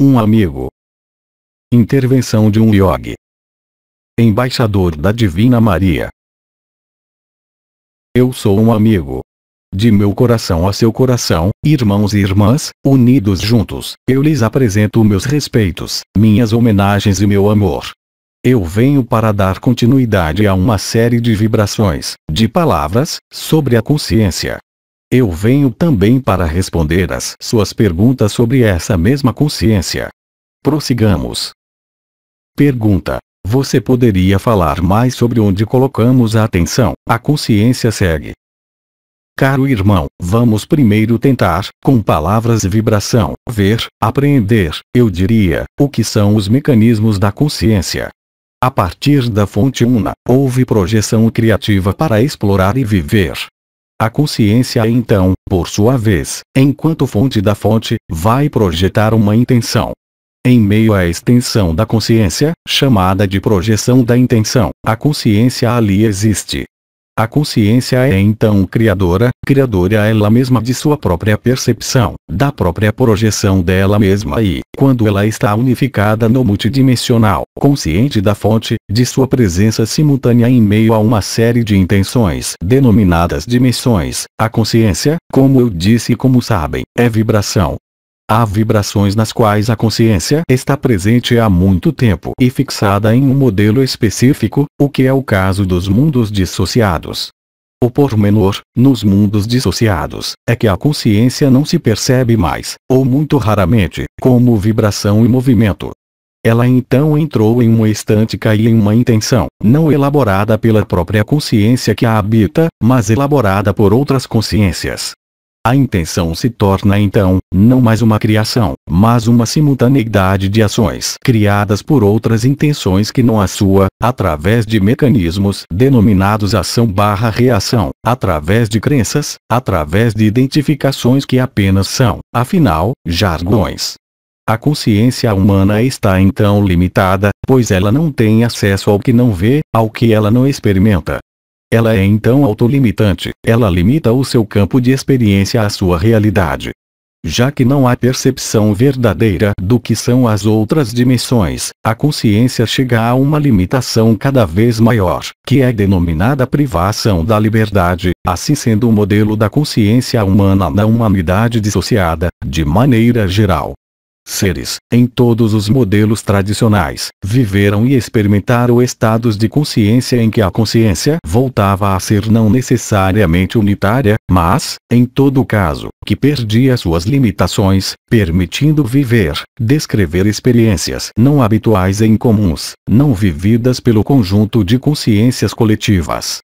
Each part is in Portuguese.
Um amigo. Intervenção de um yogi. Embaixador da Divina Maria. Eu sou um amigo. De meu coração a seu coração, irmãos e irmãs, unidos juntos, eu lhes apresento meus respeitos, minhas homenagens e meu amor. Eu venho para dar continuidade a uma série de vibrações, de palavras, sobre a consciência. Eu venho também para responder às suas perguntas sobre essa mesma consciência. Prossigamos. Pergunta: você poderia falar mais sobre onde colocamos a atenção? A consciência segue. Caro irmão, vamos primeiro tentar, com palavras de vibração, ver, apreender, eu diria, o que são os mecanismos da consciência. A partir da fonte una, houve projeção criativa para explorar e viver. A consciência então, por sua vez, enquanto fonte da fonte, vai projetar uma intenção. Em meio à extensão da consciência, chamada de projeção da intenção, a consciência ali existe. A consciência é então criadora ela mesma de sua própria percepção, da própria projeção dela mesma e, quando ela está unificada no multidimensional, consciente da fonte, de sua presença simultânea em meio a uma série de intenções, denominadas dimensões, a consciência, como eu disse e como sabem, é vibração. Há vibrações nas quais a consciência está presente há muito tempo e fixada em um modelo específico, o que é o caso dos mundos dissociados. O pormenor, nos mundos dissociados, é que a consciência não se percebe mais, ou muito raramente, como vibração e movimento. Ela então entrou em uma estâtica e em uma intenção, não elaborada pela própria consciência que a habita, mas elaborada por outras consciências. A intenção se torna então, não mais uma criação, mas uma simultaneidade de ações criadas por outras intenções que não a sua, através de mecanismos denominados ação/reação, através de crenças, através de identificações que apenas são, afinal, jargões. A consciência humana está então limitada, pois ela não tem acesso ao que não vê, ao que ela não experimenta. Ela é então autolimitante, ela limita o seu campo de experiência à sua realidade. Já que não há percepção verdadeira do que são as outras dimensões, a consciência chega a uma limitação cada vez maior, que é denominada privação da liberdade, assim sendo o modelo da consciência humana na humanidade dissociada, de maneira geral. Seres, em todos os modelos tradicionais, viveram e experimentaram estados de consciência em que a consciência voltava a ser não necessariamente unitária, mas, em todo caso, que perdia suas limitações, permitindo viver, descrever experiências não habituais e incomuns, não vividas pelo conjunto de consciências coletivas.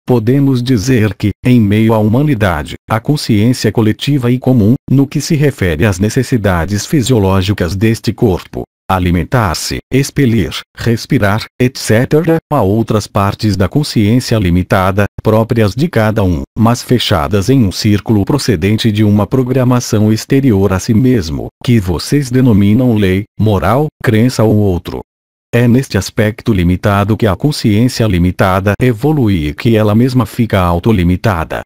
Podemos dizer que, em meio à humanidade, a consciência coletiva e comum, no que se refere às necessidades fisiológicas deste corpo, alimentar-se, expelir, respirar, etc., há outras partes da consciência limitada, próprias de cada um, mas fechadas em um círculo procedente de uma programação exterior a si mesmo, que vocês denominam lei, moral, crença ou outro. É neste aspecto limitado que a consciência limitada evolui e que ela mesma fica autolimitada.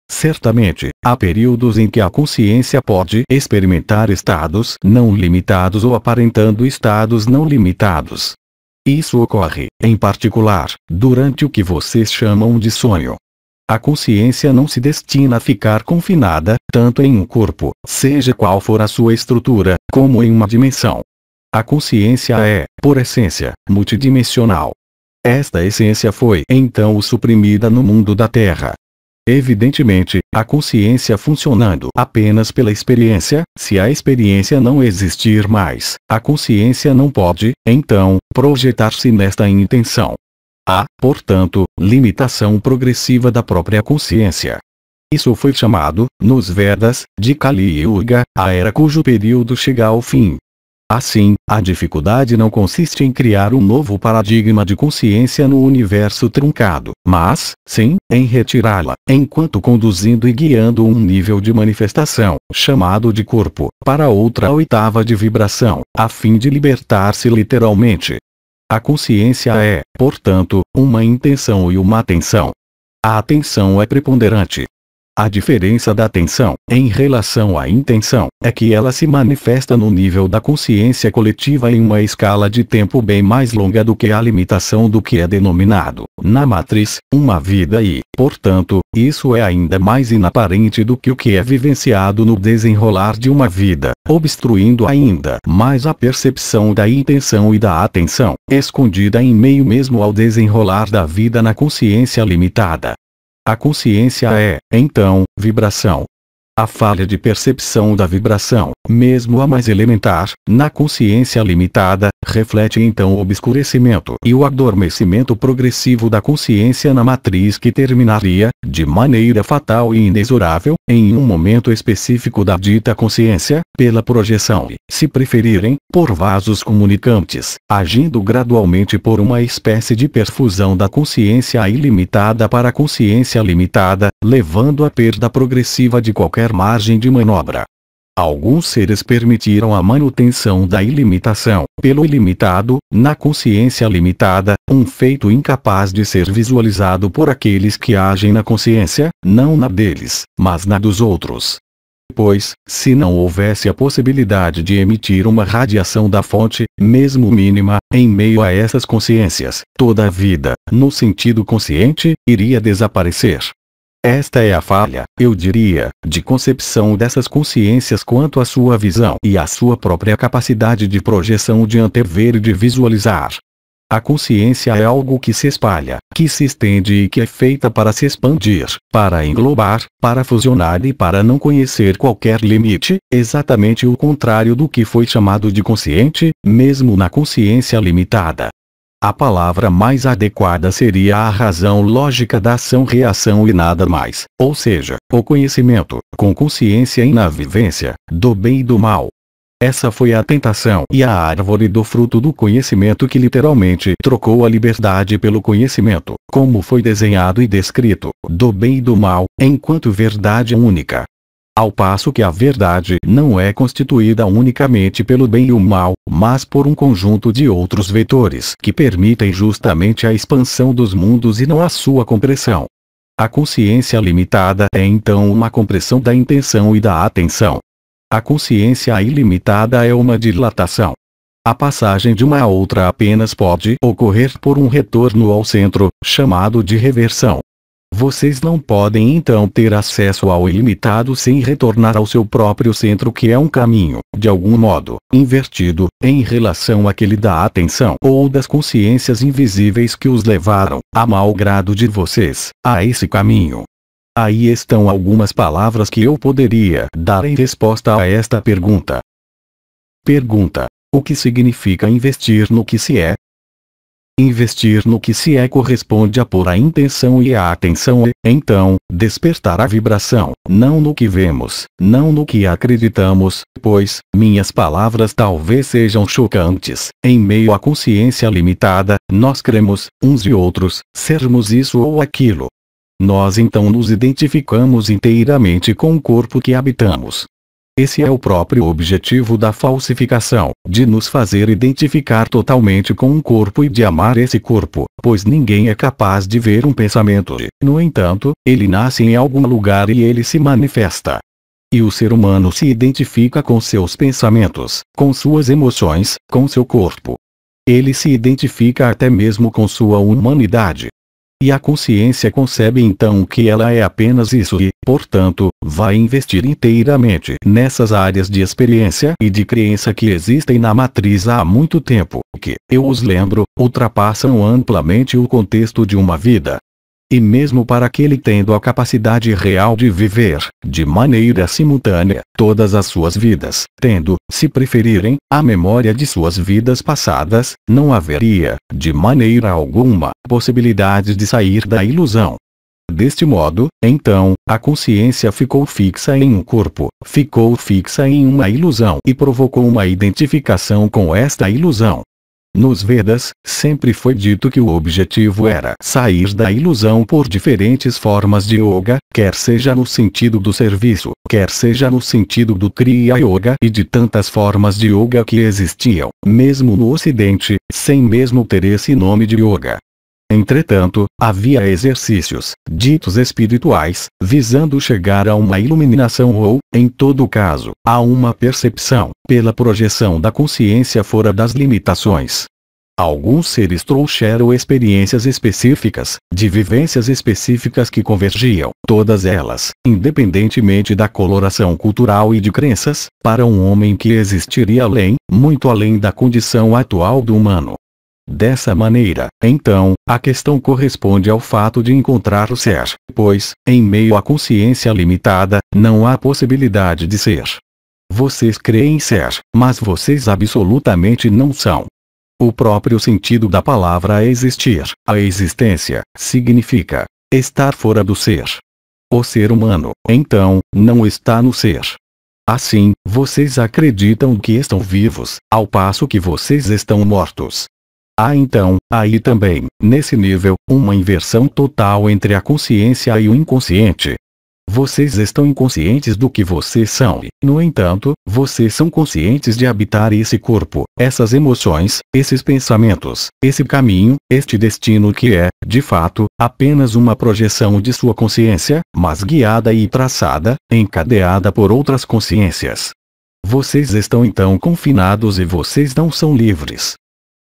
Certamente, há períodos em que a consciência pode experimentar estados não limitados ou aparentando estados não limitados. Isso ocorre, em particular, durante o que vocês chamam de sonho. A consciência não se destina a ficar confinada, tanto em um corpo, seja qual for a sua estrutura, como em uma dimensão. A consciência é, por essência, multidimensional. Esta essência foi então suprimida no mundo da Terra. Evidentemente, a consciência funcionando apenas pela experiência, se a experiência não existir mais, a consciência não pode, então, projetar-se nesta intenção. Há, portanto, limitação progressiva da própria consciência. Isso foi chamado, nos Vedas, de Kali Yuga, a era cujo período chega ao fim. Assim, a dificuldade não consiste em criar um novo paradigma de consciência no universo truncado, mas, sim, em retirá-la, enquanto conduzindo e guiando um nível de manifestação, chamado de corpo, para outra oitava de vibração, a fim de libertar-se literalmente. A consciência é, portanto, uma intenção e uma atenção. A atenção é preponderante. A diferença da atenção, em relação à intenção, é que ela se manifesta no nível da consciência coletiva em uma escala de tempo bem mais longa do que a limitação do que é denominado, na matriz, uma vida e, portanto, isso é ainda mais inaparente do que o que é vivenciado no desenrolar de uma vida, obstruindo ainda mais a percepção da intenção e da atenção, escondida em meio mesmo ao desenrolar da vida na consciência limitada. A consciência é, então, vibração. A falha de percepção da vibração, mesmo a mais elementar, na consciência limitada, reflete então o obscurecimento e o adormecimento progressivo da consciência na matriz que terminaria, de maneira fatal e inexorável, em um momento específico da dita consciência, pela projeção e, se preferirem, por vasos comunicantes, agindo gradualmente por uma espécie de perfusão da consciência ilimitada para a consciência limitada, levando à perda progressiva de qualquer margem de manobra. Alguns seres permitiram a manutenção da ilimitação, pelo ilimitado, na consciência limitada, um feito incapaz de ser visualizado por aqueles que agem na consciência, não na deles, mas na dos outros. Pois, se não houvesse a possibilidade de emitir uma radiação da fonte, mesmo mínima, em meio a essas consciências, toda a vida, no sentido consciente, iria desaparecer. Esta é a falha, eu diria, de concepção dessas consciências quanto à sua visão e à sua própria capacidade de projeção de antever e de visualizar. A consciência é algo que se espalha, que se estende e que é feita para se expandir, para englobar, para fusionar e para não conhecer qualquer limite, exatamente o contrário do que foi chamado de consciente, mesmo na consciência limitada. A palavra mais adequada seria a razão lógica da ação-reação e nada mais, ou seja, o conhecimento, com consciência e na vivência, do bem e do mal. Essa foi a tentação e a árvore do fruto do conhecimento que literalmente trocou a liberdade pelo conhecimento, como foi desenhado e descrito, do bem e do mal, enquanto verdade única. Ao passo que a verdade não é constituída unicamente pelo bem e o mal, mas por um conjunto de outros vetores que permitem justamente a expansão dos mundos e não a sua compressão. A consciência limitada é então uma compressão da intenção e da atenção. A consciência ilimitada é uma dilatação. A passagem de uma a outra apenas pode ocorrer por um retorno ao centro, chamado de reversão. Vocês não podem então ter acesso ao ilimitado sem retornar ao seu próprio centro, que é um caminho, de algum modo, invertido, em relação àquele da atenção ou das consciências invisíveis que os levaram, a mau grado de vocês, a esse caminho. Aí estão algumas palavras que eu poderia dar em resposta a esta pergunta. Pergunta: o que significa investir no que se é? Investir no que se é corresponde a pôr a intenção e a atenção e, então, despertar a vibração, não no que vemos, não no que acreditamos, pois, minhas palavras talvez sejam chocantes, em meio à consciência limitada, nós cremos, uns e outros, sermos isso ou aquilo. Nós então nos identificamos inteiramente com o corpo que habitamos. Esse é o próprio objetivo da falsificação, de nos fazer identificar totalmente com um corpo e de amar esse corpo, pois ninguém é capaz de ver um pensamento e, no entanto, ele nasce em algum lugar e ele se manifesta. E o ser humano se identifica com seus pensamentos, com suas emoções, com seu corpo. Ele se identifica até mesmo com sua humanidade. E a consciência concebe então que ela é apenas isso e, portanto, vai investir inteiramente nessas áreas de experiência e de crença que existem na matriz há muito tempo, que, eu os lembro, ultrapassam amplamente o contexto de uma vida. E mesmo para aquele tendo a capacidade real de viver, de maneira simultânea, todas as suas vidas, tendo, se preferirem, a memória de suas vidas passadas, não haveria, de maneira alguma, possibilidade de sair da ilusão. Deste modo, então, a consciência ficou fixa em um corpo, ficou fixa em uma ilusão e provocou uma identificação com esta ilusão. Nos Vedas, sempre foi dito que o objetivo era sair da ilusão por diferentes formas de yoga, quer seja no sentido do serviço, quer seja no sentido do Kriya Yoga e de tantas formas de yoga que existiam, mesmo no Ocidente, sem mesmo ter esse nome de yoga. entretanto, havia exercícios, ditos espirituais, visando chegar a uma iluminação ou, em todo caso, a uma percepção, pela projeção da consciência fora das limitações. Alguns seres trouxeram experiências específicas, de vivências específicas que convergiam, todas elas, independentemente da coloração cultural e de crenças, para um homem que existiria além, muito além da condição atual do humano. Dessa maneira, então, a questão corresponde ao fato de encontrar o ser, pois, em meio à consciência limitada, não há possibilidade de ser. Vocês creem ser, mas vocês absolutamente não são. O próprio sentido da palavra existir, a existência, significa estar fora do ser. O ser humano, então, não está no ser. Assim, vocês acreditam que estão vivos, ao passo que vocês estão mortos. Há então, aí também, nesse nível, uma inversão total entre a consciência e o inconsciente. Vocês estão inconscientes do que vocês são e, no entanto, vocês são conscientes de habitar esse corpo, essas emoções, esses pensamentos, esse caminho, este destino que é, de fato, apenas uma projeção de sua consciência, mas guiada e traçada, encadeada por outras consciências. Vocês estão então confinados e vocês não são livres.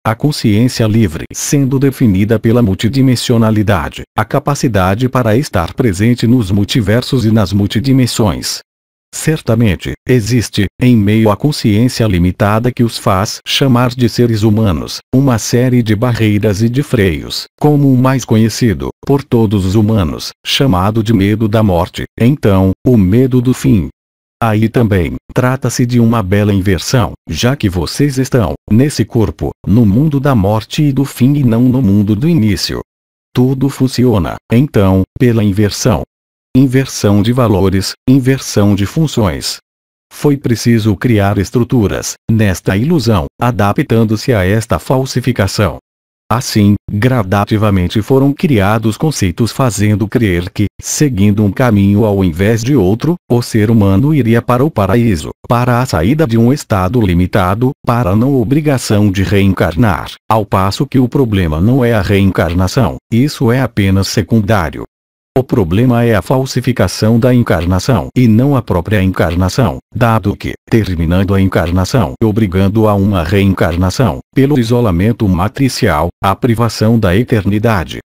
A consciência livre sendo definida pela multidimensionalidade, a capacidade para estar presente nos multiversos e nas multidimensões. Certamente, existe, em meio à consciência limitada que os faz chamar de seres humanos, uma série de barreiras e de freios, como o mais conhecido, por todos os humanos, chamado de medo da morte, então, o medo do fim. Aí também, trata-se de uma bela inversão, já que vocês estão, nesse corpo, no mundo da morte e do fim e não no mundo do início. Tudo funciona, então, pela inversão. Inversão de valores, inversão de funções. Foi preciso criar estruturas, nesta ilusão, adaptando-se a esta falsificação. Assim, gradativamente foram criados conceitos fazendo crer que, seguindo um caminho ao invés de outro, o ser humano iria para o paraíso, para a saída de um estado limitado, para a não obrigação de reencarnar, ao passo que o problema não é a reencarnação, isso é apenas secundário. O problema é a falsificação da encarnação e não a própria encarnação, dado que, terminando a encarnação e obrigando a uma reencarnação, pelo isolamento matricial, a privação da eternidade.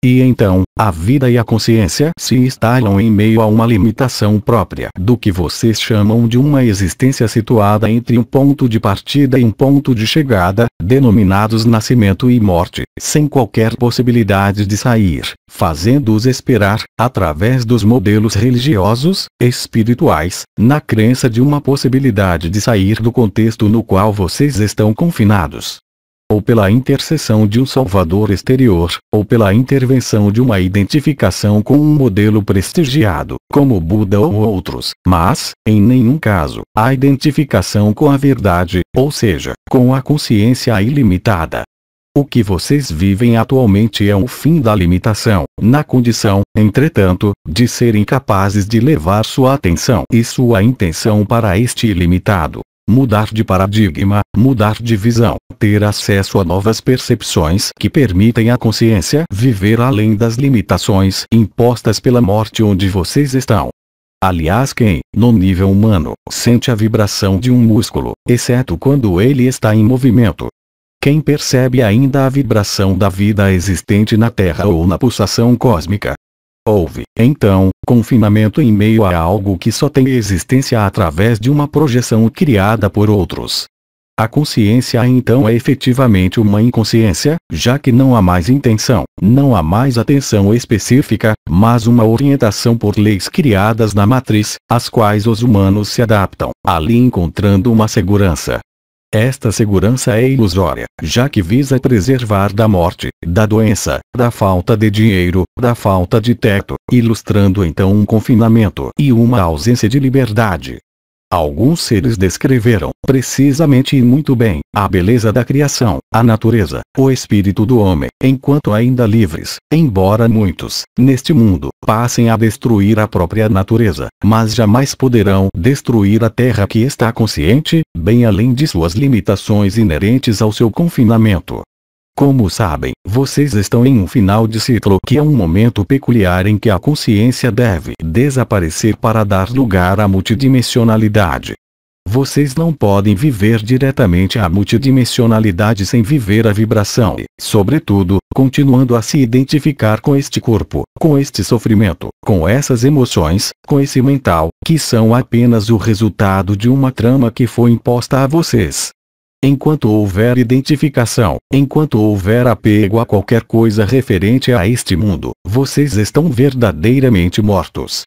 E então, a vida e a consciência se instalam em meio a uma limitação própria do que vocês chamam de uma existência situada entre um ponto de partida e um ponto de chegada, denominados nascimento e morte, sem qualquer possibilidade de sair, fazendo-os esperar, através dos modelos religiosos, espirituais, na crença de uma possibilidade de sair do contexto no qual vocês estão confinados. Ou pela intercessão de um salvador exterior, ou pela intervenção de uma identificação com um modelo prestigiado, como Buda ou outros, mas, em nenhum caso, a identificação com a verdade, ou seja, com a consciência ilimitada. O que vocês vivem atualmente é o fim da limitação, na condição, entretanto, de serem capazes de levar sua atenção e sua intenção para este ilimitado. Mudar de paradigma, mudar de visão, ter acesso a novas percepções que permitem à consciência viver além das limitações impostas pela morte onde vocês estão. Aliás, quem, no nível humano, sente a vibração de um músculo, exceto quando ele está em movimento? Quem percebe ainda a vibração da vida existente na Terra ou na pulsação cósmica? Houve, então, confinamento em meio a algo que só tem existência através de uma projeção criada por outros. A consciência então é efetivamente uma inconsciência, já que não há mais intenção, não há mais atenção específica, mas uma orientação por leis criadas na matriz, às quais os humanos se adaptam, ali encontrando uma segurança. Esta segurança é ilusória, já que visa preservar da morte, da doença, da falta de dinheiro, da falta de teto, ilustrando então um confinamento e uma ausência de liberdade. Alguns seres descreveram, precisamente e muito bem, a beleza da criação, a natureza, o espírito do homem, enquanto ainda livres, embora muitos, neste mundo, passem a destruir a própria natureza, mas jamais poderão destruir a terra que está consciente, bem além de suas limitações inerentes ao seu confinamento. Como sabem, vocês estão em um final de ciclo que é um momento peculiar em que a consciência deve desaparecer para dar lugar à multidimensionalidade. Vocês não podem viver diretamente a multidimensionalidade sem viver a vibração e, sobretudo, continuando a se identificar com este corpo, com este sofrimento, com essas emoções, com esse mental, que são apenas o resultado de uma trama que foi imposta a vocês. Enquanto houver identificação, enquanto houver apego a qualquer coisa referente a este mundo, vocês estão verdadeiramente mortos.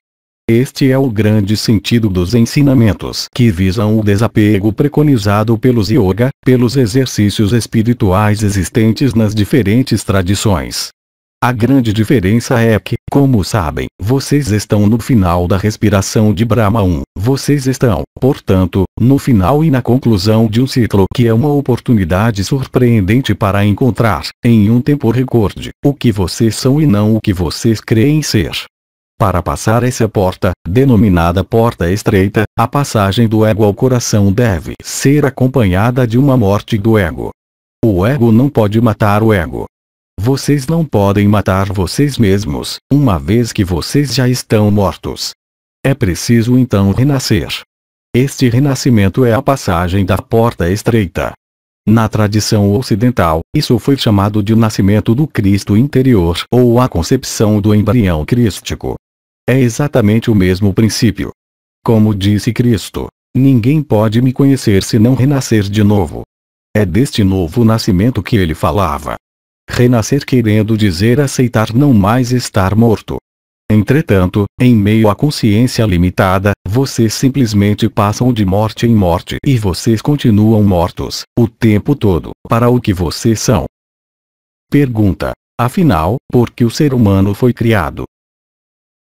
Este é o grande sentido dos ensinamentos que visam o desapego preconizado pelos yoga, pelos exercícios espirituais existentes nas diferentes tradições. A grande diferença é que, como sabem, vocês estão no final da respiração de Brahma 1. Vocês estão, portanto, no final e na conclusão de um ciclo que é uma oportunidade surpreendente para encontrar, em um tempo recorde, o que vocês são e não o que vocês creem ser. Para passar essa porta, denominada porta estreita, a passagem do ego ao coração deve ser acompanhada de uma morte do ego. O ego não pode matar o ego. Vocês não podem matar vocês mesmos, uma vez que vocês já estão mortos. É preciso então renascer. Este renascimento é a passagem da porta estreita. Na tradição ocidental, isso foi chamado de nascimento do Cristo interior ou a concepção do embrião crístico. É exatamente o mesmo princípio. Como disse Cristo, ninguém pode me conhecer se não renascer de novo. É deste novo nascimento que ele falava. Renascer querendo dizer aceitar não mais estar morto. Entretanto, em meio à consciência limitada, vocês simplesmente passam de morte em morte e vocês continuam mortos, o tempo todo, para o que vocês são. Pergunta: afinal, por que o ser humano foi criado?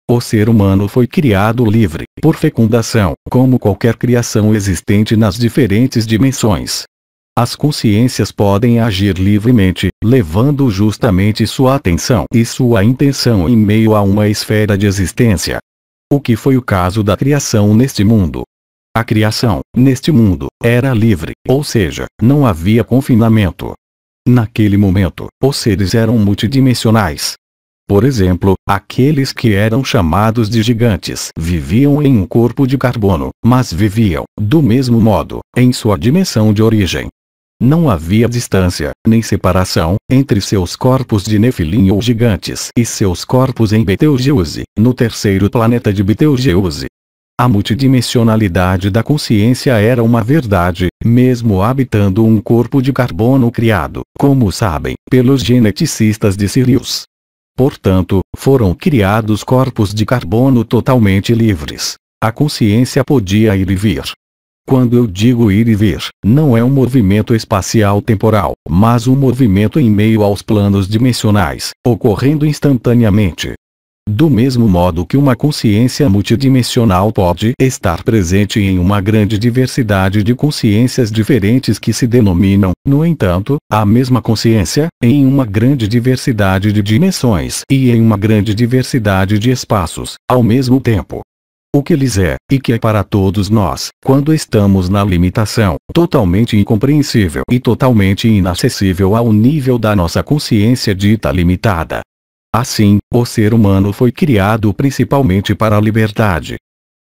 O ser humano foi criado livre, por fecundação, como qualquer criação existente nas diferentes dimensões. As consciências podem agir livremente, levando justamente sua atenção e sua intenção em meio a uma esfera de existência. O que foi o caso da criação neste mundo? A criação, neste mundo, era livre, ou seja, não havia confinamento. Naquele momento, os seres eram multidimensionais. Por exemplo, aqueles que eram chamados de gigantes viviam em um corpo de carbono, mas viviam, do mesmo modo, em sua dimensão de origem. Não havia distância, nem separação, entre seus corpos de Nefilim ou gigantes e seus corpos em Betelgeuse, no terceiro planeta de Betelgeuse. A multidimensionalidade da consciência era uma verdade, mesmo habitando um corpo de carbono criado, como sabem, pelos geneticistas de Sirius. Portanto, foram criados corpos de carbono totalmente livres. A consciência podia ir e vir. Quando eu digo ir e vir, não é um movimento espacial temporal, mas um movimento em meio aos planos dimensionais, ocorrendo instantaneamente. Do mesmo modo que uma consciência multidimensional pode estar presente em uma grande diversidade de consciências diferentes que se denominam, no entanto, a mesma consciência, em uma grande diversidade de dimensões e em uma grande diversidade de espaços, ao mesmo tempo. O que lhes é, e que é para todos nós, quando estamos na limitação, totalmente incompreensível e totalmente inacessível ao nível da nossa consciência dita limitada. Assim, o ser humano foi criado principalmente para a liberdade.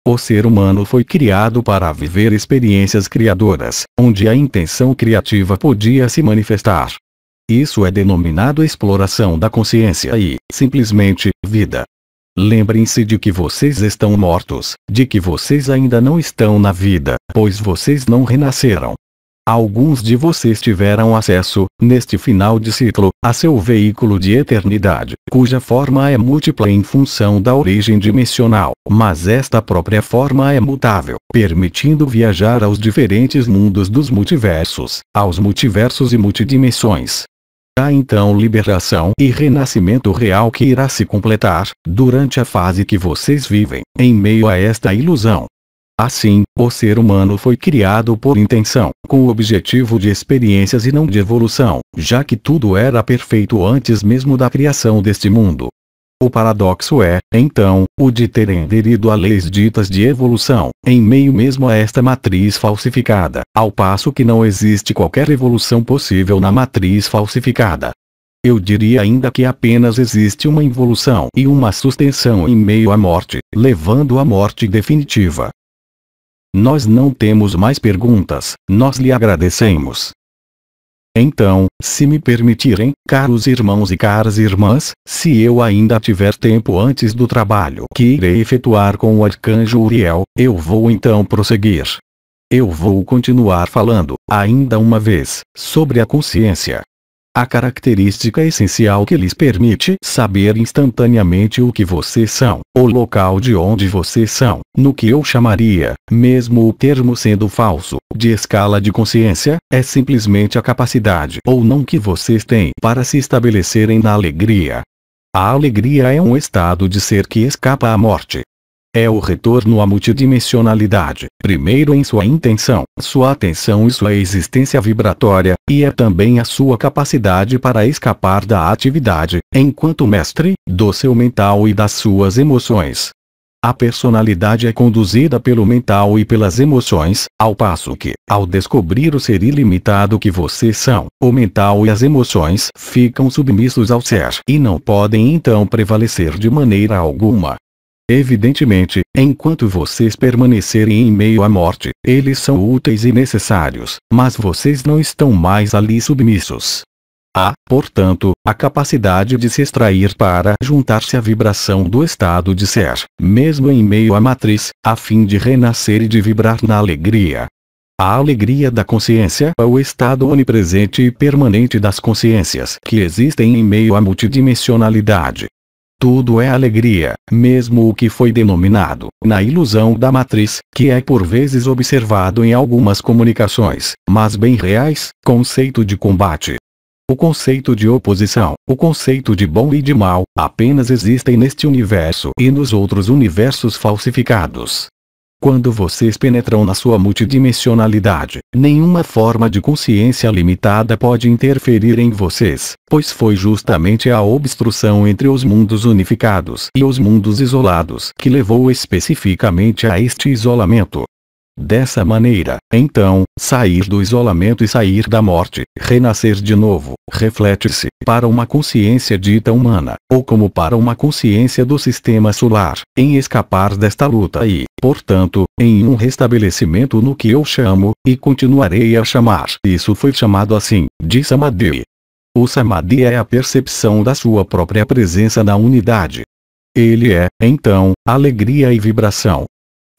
O ser humano foi criado para viver experiências criadoras, onde a intenção criativa podia se manifestar. Isso é denominado exploração da consciência e, simplesmente, vida. Lembrem-se de que vocês estão mortos, de que vocês ainda não estão na vida, pois vocês não renasceram. Alguns de vocês tiveram acesso, neste final de ciclo, a seu veículo de eternidade, cuja forma é múltipla em função da origem dimensional, mas esta própria forma é mutável, permitindo viajar aos diferentes mundos dos multiversos, aos multiversos e multidimensões. Há então liberação e renascimento real que irá se completar, durante a fase que vocês vivem, em meio a esta ilusão. Assim, o ser humano foi criado por intenção, com o objetivo de experiências e não de evolução, já que tudo era perfeito antes mesmo da criação deste mundo. O paradoxo é, então, o de terem aderido a leis ditas de evolução, em meio mesmo a esta matriz falsificada, ao passo que não existe qualquer evolução possível na matriz falsificada. Eu diria ainda que apenas existe uma involução e uma sustentação em meio à morte, levando à morte definitiva. Nós não temos mais perguntas, nós lhe agradecemos. Então, se me permitirem, caros irmãos e caras irmãs, se eu ainda tiver tempo antes do trabalho que irei efetuar com o arcanjo Uriel, eu vou então prosseguir. Eu vou continuar falando, ainda uma vez, sobre a consciência. A característica essencial que lhes permite saber instantaneamente o que vocês são, o local de onde vocês são, no que eu chamaria, mesmo o termo sendo falso, de escala de consciência, é simplesmente a capacidade ou não que vocês têm para se estabelecerem na alegria. A alegria é um estado de ser que escapa à morte. É o retorno à multidimensionalidade, primeiro em sua intenção, sua atenção e sua existência vibratória, e é também a sua capacidade para escapar da atividade, enquanto mestre, do seu mental e das suas emoções. A personalidade é conduzida pelo mental e pelas emoções, ao passo que, ao descobrir o ser ilimitado que vocês são, o mental e as emoções ficam submissos ao ser e não podem então prevalecer de maneira alguma. Evidentemente, enquanto vocês permanecerem em meio à morte, eles são úteis e necessários, mas vocês não estão mais ali submissos. Há, portanto, a capacidade de se extrair para juntar-se à vibração do estado de ser, mesmo em meio à matriz, a fim de renascer e de vibrar na alegria. A alegria da consciência é o estado onipresente e permanente das consciências que existem em meio à multidimensionalidade. Tudo é alegria, mesmo o que foi denominado, na ilusão da matriz, que é por vezes observado em algumas comunicações, mas bem reais, conceito de combate. O conceito de oposição, o conceito de bom e de mal, apenas existem neste universo e nos outros universos falsificados. Quando vocês penetram na sua multidimensionalidade, nenhuma forma de consciência limitada pode interferir em vocês, pois foi justamente a obstrução entre os mundos unificados e os mundos isolados que levou especificamente a este isolamento. Dessa maneira, então, sair do isolamento e sair da morte, renascer de novo, reflete-se para uma consciência dita humana, ou como para uma consciência do sistema solar, em escapar desta luta e, portanto, em um restabelecimento no que eu chamo, e continuarei a chamar. Isso foi chamado assim, de Samadhi. O Samadhi é a percepção da sua própria presença na unidade. Ele é, então, alegria e vibração.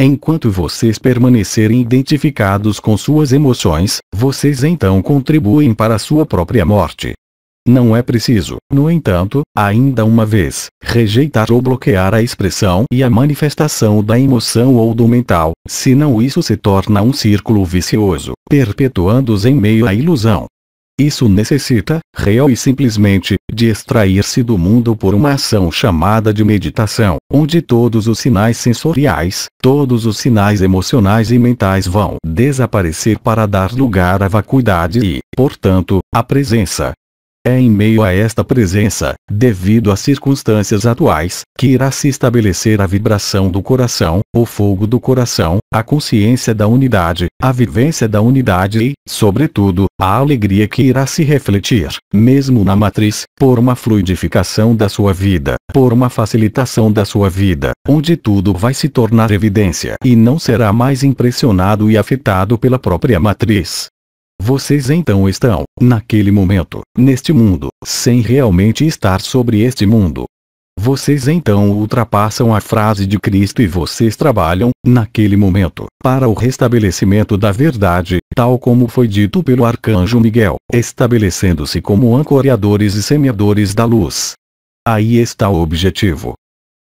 Enquanto vocês permanecerem identificados com suas emoções, vocês então contribuem para a sua própria morte. Não é preciso, no entanto, ainda uma vez, rejeitar ou bloquear a expressão e a manifestação da emoção ou do mental, senão isso se torna um círculo vicioso, perpetuando-os em meio à ilusão. Isso necessita, real e simplesmente, de extrair-se do mundo por uma ação chamada de meditação, onde todos os sinais sensoriais, todos os sinais emocionais e mentais vão desaparecer para dar lugar à vacuidade e, portanto, à presença. É em meio a esta presença, devido às circunstâncias atuais, que irá se estabelecer a vibração do coração, o fogo do coração, a consciência da unidade, a vivência da unidade e, sobretudo, a alegria que irá se refletir, mesmo na matriz, por uma fluidificação da sua vida, por uma facilitação da sua vida, onde tudo vai se tornar evidência e não será mais impressionado e afetado pela própria matriz. Vocês então estão, naquele momento, neste mundo, sem realmente estar sobre este mundo. Vocês então ultrapassam a frase de Cristo e vocês trabalham, naquele momento, para o restabelecimento da verdade, tal como foi dito pelo Arcanjo Miguel, estabelecendo-se como ancoradores e semeadores da luz. Aí está o objetivo.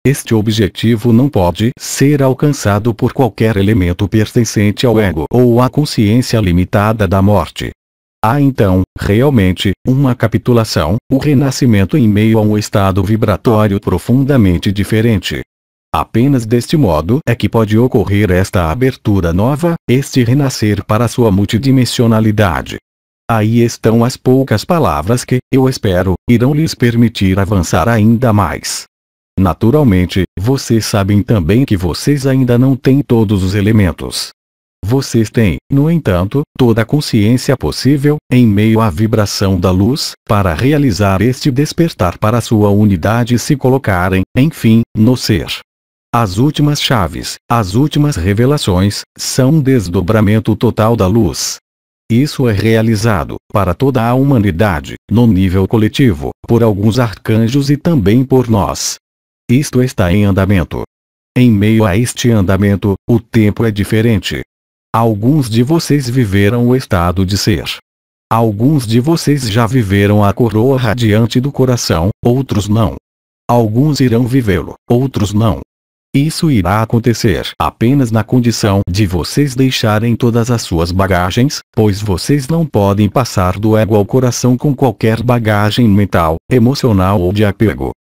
Este objetivo não pode ser alcançado por qualquer elemento pertencente ao ego ou à consciência limitada da morte. Há então, realmente, uma capitulação, o renascimento em meio a um estado vibratório profundamente diferente. Apenas deste modo é que pode ocorrer esta abertura nova, este renascer para a sua multidimensionalidade. Aí estão as poucas palavras que, eu espero, irão lhes permitir avançar ainda mais. Naturalmente, vocês sabem também que vocês ainda não têm todos os elementos. Vocês têm, no entanto, toda a consciência possível, em meio à vibração da luz, para realizar este despertar para sua unidade e se colocarem, enfim, no ser. As últimas chaves, as últimas revelações, são um desdobramento total da luz. Isso é realizado, para toda a humanidade, no nível coletivo, por alguns arcanjos e também por nós. Isto está em andamento. Em meio a este andamento, o tempo é diferente. Alguns de vocês viveram o estado de ser. Alguns de vocês já viveram a coroa radiante do coração, outros não. Alguns irão vivê-lo, outros não. Isso irá acontecer apenas na condição de vocês deixarem todas as suas bagagens, pois vocês não podem passar do ego ao coração com qualquer bagagem mental, emocional ou de apego.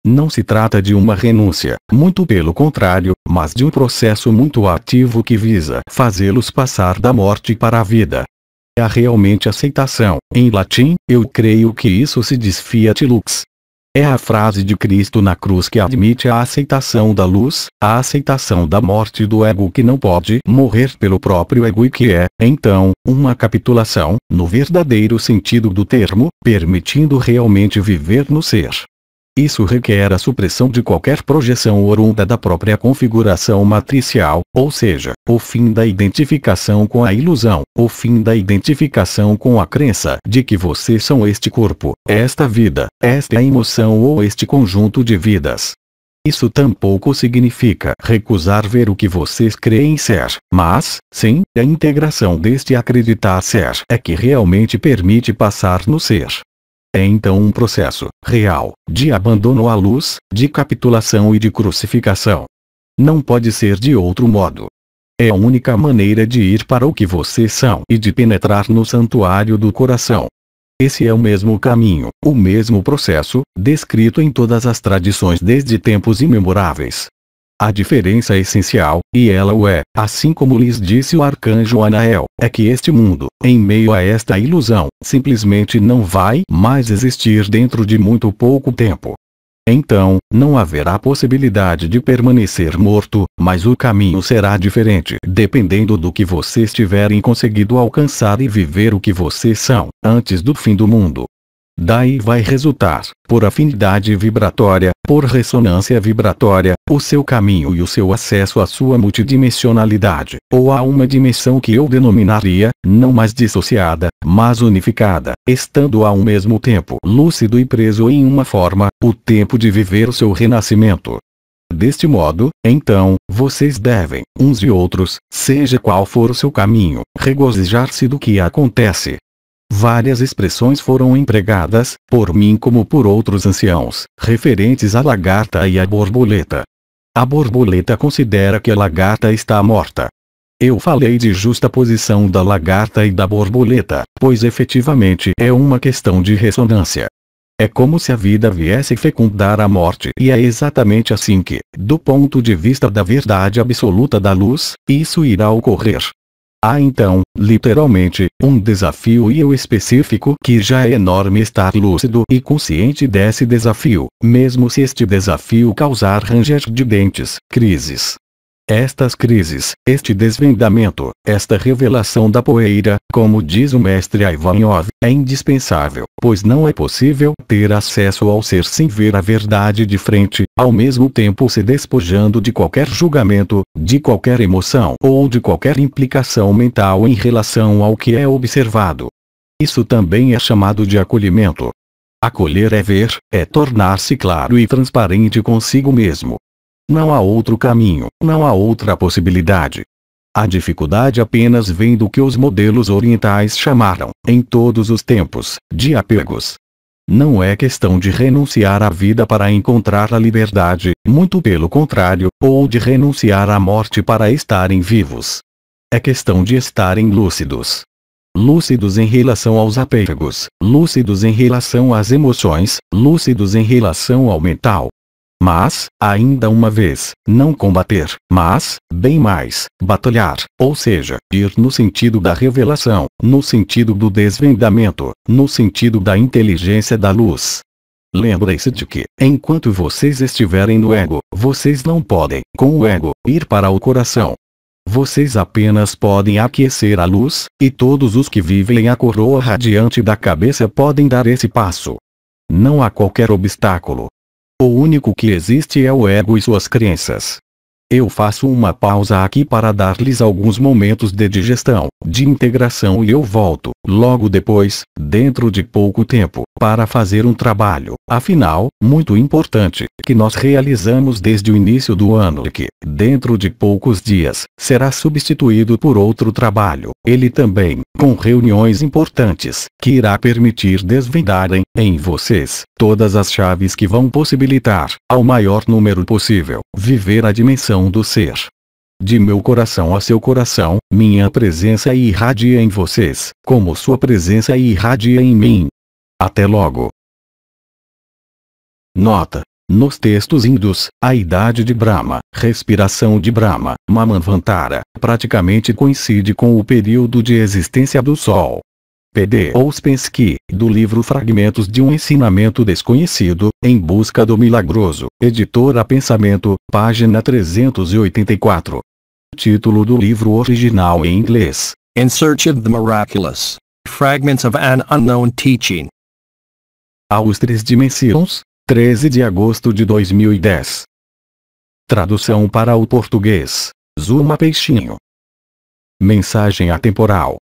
Não se trata de uma renúncia, muito pelo contrário, mas de um processo muito ativo que visa fazê-los passar da morte para a vida. É realmente aceitação. Em latim, eu creio que isso se diz fiat lux. É a frase de Cristo na cruz que admite a aceitação da luz, a aceitação da morte do ego que não pode morrer pelo próprio ego e que é, então, uma capitulação, no verdadeiro sentido do termo, permitindo realmente viver no ser. Isso requer a supressão de qualquer projeção oriunda da própria configuração matricial, ou seja, o fim da identificação com a ilusão, o fim da identificação com a crença de que vocês são este corpo, esta vida, esta emoção ou este conjunto de vidas. Isso tampouco significa recusar ver o que vocês creem ser, mas, sim, a integração deste acreditar ser é que realmente permite passar no ser. É então um processo real de abandono à luz, de capitulação e de crucificação. Não pode ser de outro modo. É a única maneira de ir para o que vocês são e de penetrar no santuário do coração. Esse é o mesmo caminho, o mesmo processo, descrito em todas as tradições desde tempos imemoráveis. A diferença essencial, e ela o é, assim como lhes disse o arcanjo Anael, é que este mundo, em meio a esta ilusão, simplesmente não vai mais existir dentro de muito pouco tempo. Então, não haverá possibilidade de permanecer morto, mas o caminho será diferente dependendo do que vocês tiverem conseguido alcançar e viver o que vocês são, antes do fim do mundo. Daí vai resultar, por afinidade vibratória, por ressonância vibratória, o seu caminho e o seu acesso à sua multidimensionalidade, ou a uma dimensão que eu denominaria, não mais dissociada, mas unificada, estando ao mesmo tempo lúcido e preso em uma forma, o tempo de viver o seu renascimento. Deste modo, então, vocês devem, uns e outros, seja qual for o seu caminho, regozijar-se do que acontece. Várias expressões foram empregadas, por mim como por outros anciãos, referentes à lagarta e à borboleta. A borboleta considera que a lagarta está morta. Eu falei de justaposição da lagarta e da borboleta, pois efetivamente é uma questão de ressonância. É como se a vida viesse fecundar a morte e é exatamente assim que, do ponto de vista da verdade absoluta da luz, isso irá ocorrer. Há então, literalmente, um desafio e eu específico que já é enorme estar lúcido e consciente desse desafio, mesmo se este desafio causar ranger de dentes, crises. Estas crises, este desvendamento, esta revelação da poeira, como diz o mestre Ivanov, é indispensável, pois não é possível ter acesso ao ser sem ver a verdade de frente, ao mesmo tempo se despojando de qualquer julgamento, de qualquer emoção ou de qualquer implicação mental em relação ao que é observado. Isso também é chamado de acolhimento. Acolher é ver, é tornar-se claro e transparente consigo mesmo. Não há outro caminho, não há outra possibilidade. A dificuldade apenas vem do que os modelos orientais chamaram, em todos os tempos, de apegos. Não é questão de renunciar à vida para encontrar a liberdade, muito pelo contrário, ou de renunciar à morte para estarem vivos. É questão de estarem lúcidos. Lúcidos em relação aos apegos, lúcidos em relação às emoções, lúcidos em relação ao mental. Mas, ainda uma vez, não combater, mas, bem mais, batalhar, ou seja, ir no sentido da revelação, no sentido do desvendamento, no sentido da inteligência da luz. Lembrem-se de que, enquanto vocês estiverem no ego, vocês não podem, com o ego, ir para o coração. Vocês apenas podem aquecer a luz, e todos os que vivem a coroa radiante da cabeça podem dar esse passo. Não há qualquer obstáculo. O único que existe é o ego e suas crenças. Eu faço uma pausa aqui para dar-lhes alguns momentos de digestão, de integração e eu volto, logo depois, dentro de pouco tempo, para fazer um trabalho, afinal, muito importante, que nós realizamos desde o início do ano e que, dentro de poucos dias, será substituído por outro trabalho, ele também, com reuniões importantes, que irá permitir desvendarem, em vocês, todas as chaves que vão possibilitar, ao maior número possível, viver a dimensão do ser. De meu coração a seu coração, minha presença irradia em vocês, como sua presença irradia em mim. Até logo. Nota: nos textos hindus, a idade de Brahma, respiração de Brahma, Manvantara, praticamente coincide com o período de existência do Sol. P.D. Ouspensky, do livro Fragmentos de um Ensinamento Desconhecido, Em Busca do Milagroso, editora Pensamento, página 384. Título do livro original em inglês: In Search of the Miraculous. Fragments of an Unknown Teaching. Aos Três Dimensões, 13 de agosto de 2010. Tradução para o português: Zuma Peixinho. Mensagem atemporal.